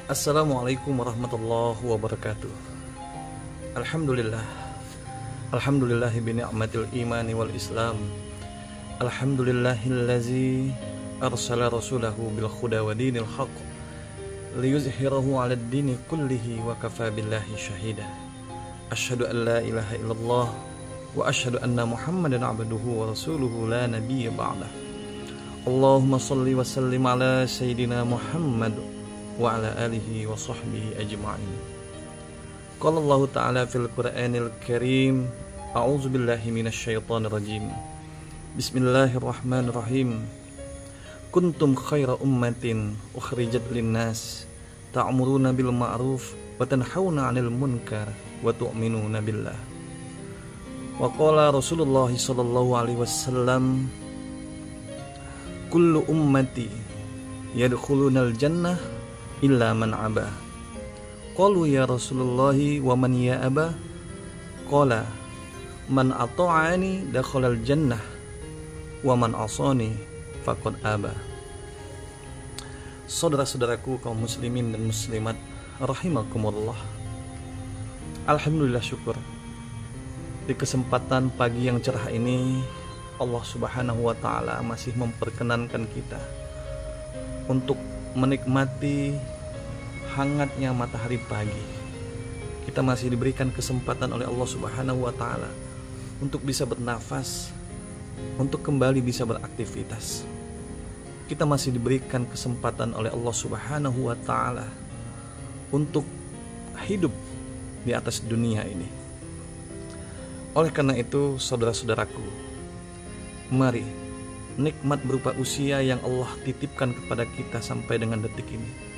Assalamualaikum warahmatullahi wabarakatuh. Alhamdulillah. Alhamdulillahi bi ni'matil imani wal islam. Alhamdulillahillazi arsala rasulahu bil huda wa dinil haqq liyuzhirahu 'alad dini kullihi wa kafa billahi syahida. Asyhadu an la ilaha illallah wa asyhadu anna Muhammadan 'abduhu wa rasuluhu la nabiyya ba'dah. Allahumma shalli wa sallim ala sayyidina Muhammad wa ala alihi wa sahbihi ajma'in. Qala Allah Ta'ala fil Qur'anil Karim, a'udzu billahi minasy syaithanir rajim. Bismillahirrahmanirrahim. Kuntum khaira ummatin ukhrijat lin-nas ta'muruna bil ma'ruf wa tanhauna 'anil munkar wa tu'minuna billah. Wa qala Rasulullah sallallahu alaihi wasallam, kullu ummati yadkhulunal jannah illa man aba. Qalu ya Rasulullah wa man ya aba? Qala man ata'ani dakhalal jannah wa man asani faqad aba. Saudara-saudaraku kaum muslimin dan muslimat rahimakumullah. Alhamdulillah, syukur di kesempatan pagi yang cerah ini Allah Subhanahu wa Ta'ala masih memperkenankan kita untuk menikmati hangatnya matahari pagi. Kita masih diberikan kesempatan oleh Allah Subhanahu wa Ta'ala untuk bisa bernafas, untuk kembali bisa beraktivitas. Kita masih diberikan kesempatan oleh Allah Subhanahu wa Ta'ala untuk hidup di atas dunia ini. Oleh karena itu, saudara-saudaraku, mari nikmat berupa usia yang Allah titipkan kepada kita sampai dengan detik ini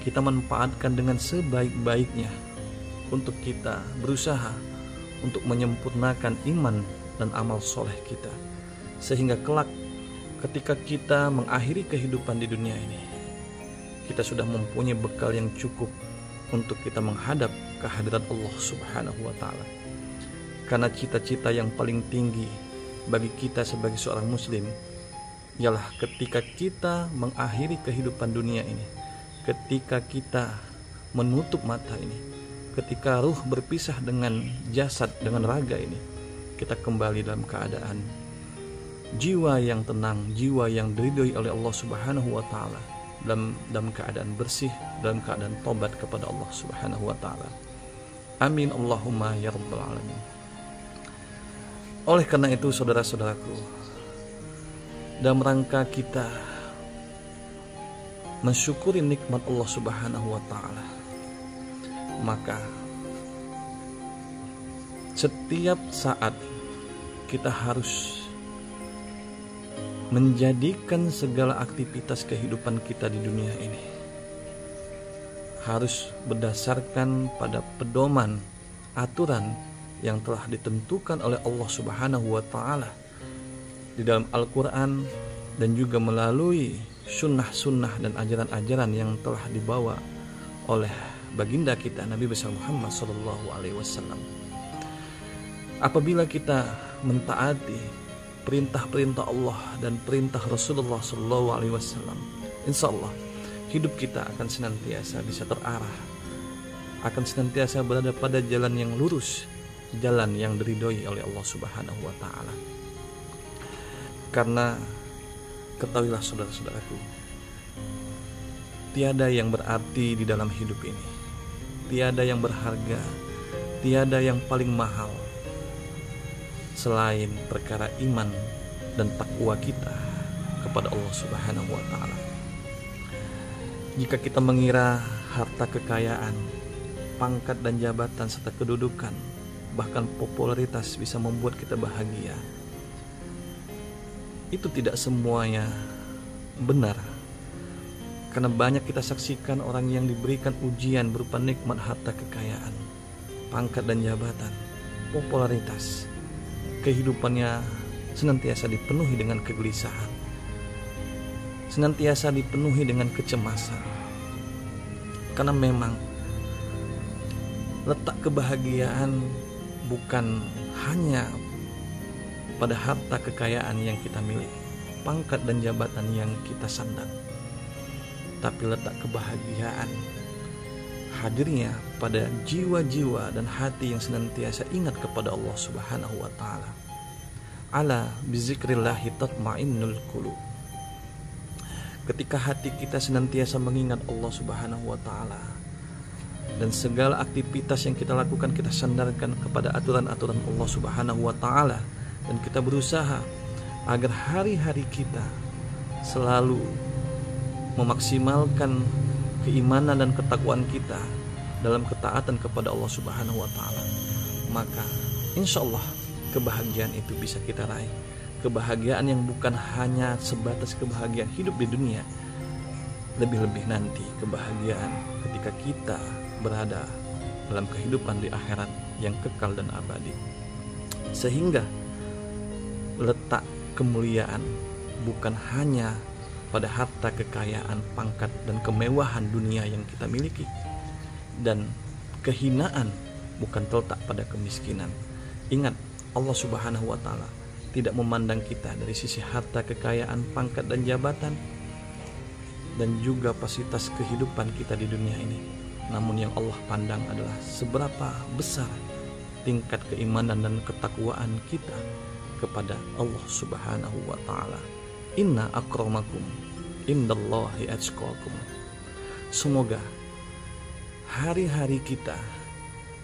kita manfaatkan dengan sebaik-baiknya untuk kita berusaha untuk menyempurnakan iman dan amal soleh kita, sehingga kelak ketika kita mengakhiri kehidupan di dunia ini kita sudah mempunyai bekal yang cukup untuk kita menghadap kehadirat Allah Subhanahu wa Ta'ala. Karena cita-cita yang paling tinggi bagi kita sebagai seorang muslim ialah ketika kita mengakhiri kehidupan dunia ini, ketika kita menutup mata ini, ketika ruh berpisah dengan jasad, dengan raga ini, kita kembali dalam keadaan jiwa yang tenang, jiwa yang diridhoi oleh Allah Subhanahu wa Ta'ala, dalam keadaan bersih, dalam keadaan tobat kepada Allah Subhanahu wa Ta'ala. Amin Allahumma ya rabbal alamin. Oleh karena itu, saudara-saudaraku, dalam rangka kita mensyukuri nikmat Allah Subhanahu wa Ta'ala, maka setiap saat kita harus menjadikan segala aktivitas kehidupan kita di dunia ini harus berdasarkan pada pedoman, aturan yang telah ditentukan oleh Allah Subhanahu wa Ta'ala di dalam Al-Quran dan juga melalui sunnah-sunnah dan ajaran-ajaran yang telah dibawa oleh baginda kita Nabi besar Muhammad sallallahu alaihi wasallam. Apabila kita mentaati perintah-perintah Allah dan perintah Rasulullah sallallahu alaihi wasallam, insya Allah hidup kita akan senantiasa bisa terarah, akan senantiasa berada pada jalan yang lurus, jalan yang diridhoi oleh Allah Subhanahu wa Ta'ala. Karena ketahuilah saudara-saudaraku, tiada yang berarti di dalam hidup ini, tiada yang berharga, tiada yang paling mahal selain perkara iman dan takwa kita kepada Allah Subhanahu wa Ta'ala. Jika kita mengira harta kekayaan, pangkat dan jabatan serta kedudukan, bahkan popularitas bisa membuat kita bahagia, itu tidak semuanya benar. Karena banyak kita saksikan orang yang diberikan ujian berupa nikmat harta kekayaan, pangkat dan jabatan, popularitas, kehidupannya senantiasa dipenuhi dengan kegelisahan, senantiasa dipenuhi dengan kecemasan. Karena memang letak kebahagiaan bukan hanya pada harta kekayaan yang kita miliki, pangkat dan jabatan yang kita sandang, tapi letak kebahagiaan hadirnya pada jiwa-jiwa dan hati yang senantiasa ingat kepada Allah Subhanahu wa taala. Ala bizikrillahi tatmainnul qulub. Ketika hati kita senantiasa mengingat Allah Subhanahu wa taala dan segala aktivitas yang kita lakukan kita sandarkan kepada aturan-aturan Allah Subhanahu wa taala, dan kita berusaha agar hari-hari kita selalu memaksimalkan keimanan dan ketakwaan kita dalam ketaatan kepada Allah Subhanahu wa taala, maka insya Allah kebahagiaan itu bisa kita raih. Kebahagiaan yang bukan hanya sebatas kebahagiaan hidup di dunia, lebih-lebih nanti kebahagiaan ketika kita berada dalam kehidupan di akhirat yang kekal dan abadi. Sehingga letak kemuliaan bukan hanya pada harta, kekayaan, pangkat, dan kemewahan dunia yang kita miliki, dan kehinaan bukan terletak pada kemiskinan. Ingat, Allah Subhanahu wa taala tidak memandang kita dari sisi harta, kekayaan, pangkat, dan jabatan, dan juga fasilitas kehidupan kita di dunia ini. Namun yang Allah pandang adalah seberapa besar tingkat keimanan dan ketakwaan kita kepada Allah Subhanahu wa taala. Inna akramakum indallahi atqakum. Semoga hari-hari kita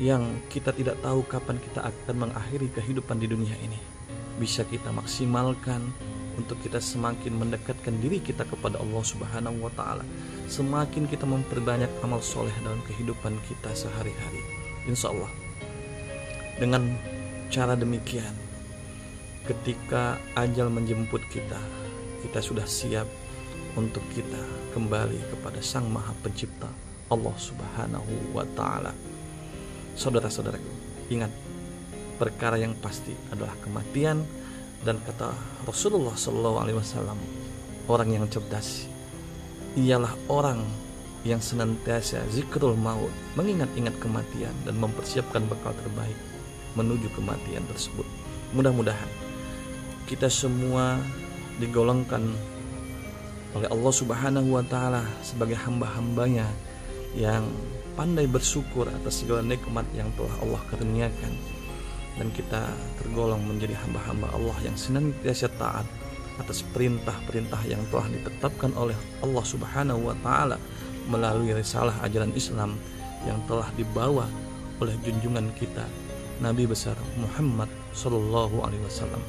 yang kita tidak tahu kapan kita akan mengakhiri kehidupan di dunia ini bisa kita maksimalkan untuk kita semakin mendekatkan diri kita kepada Allah Subhanahu wa taala. Semakin kita memperbanyak amal soleh dalam kehidupan kita sehari-hari, insya Allah dengan cara demikian, ketika ajal menjemput kita, kita sudah siap untuk kita kembali kepada Sang Maha Pencipta, Allah Subhanahu wa taala. Saudara-saudaraku, ingat, perkara yang pasti adalah kematian, dan kata Rasulullah SAW, orang yang cerdas ialah orang yang senantiasa zikrul maut, mengingat-ingat kematian dan mempersiapkan bekal terbaik menuju kematian tersebut. Mudah-mudahan kita semua digolongkan oleh Allah Subhanahu wa taala sebagai hamba-hambanya yang pandai bersyukur atas segala nikmat yang telah Allah karuniakan, dan kita tergolong menjadi hamba-hamba Allah yang senantiasa taat atas perintah-perintah yang telah ditetapkan oleh Allah Subhanahu wa taala melalui risalah ajaran Islam yang telah dibawa oleh junjungan kita Nabi besar Muhammad sallallahu alaihi wasallam.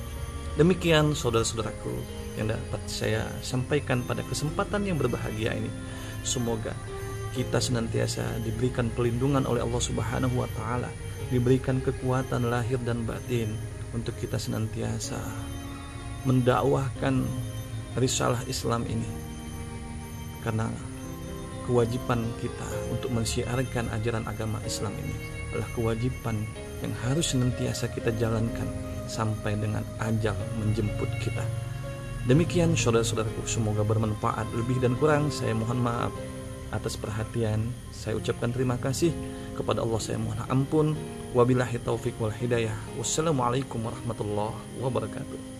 Demikian saudara-saudaraku yang dapat saya sampaikan pada kesempatan yang berbahagia ini. Semoga kita senantiasa diberikan perlindungan oleh Allah Subhanahu wa taala, diberikan kekuatan lahir dan batin untuk kita senantiasa mendakwahkan risalah Islam ini, karena kewajiban kita untuk mensiarkan ajaran agama Islam ini adalah kewajiban yang harus senantiasa kita jalankan sampai dengan ajal menjemput kita. Demikian saudara-saudaraku, semoga bermanfaat. Lebih dan kurang saya mohon maaf atas perhatian. Saya ucapkan terima kasih kepada Allah, saya mohon ampun. Wabillahi taufik wal hidayah. Wassalamualaikum warahmatullahi wabarakatuh.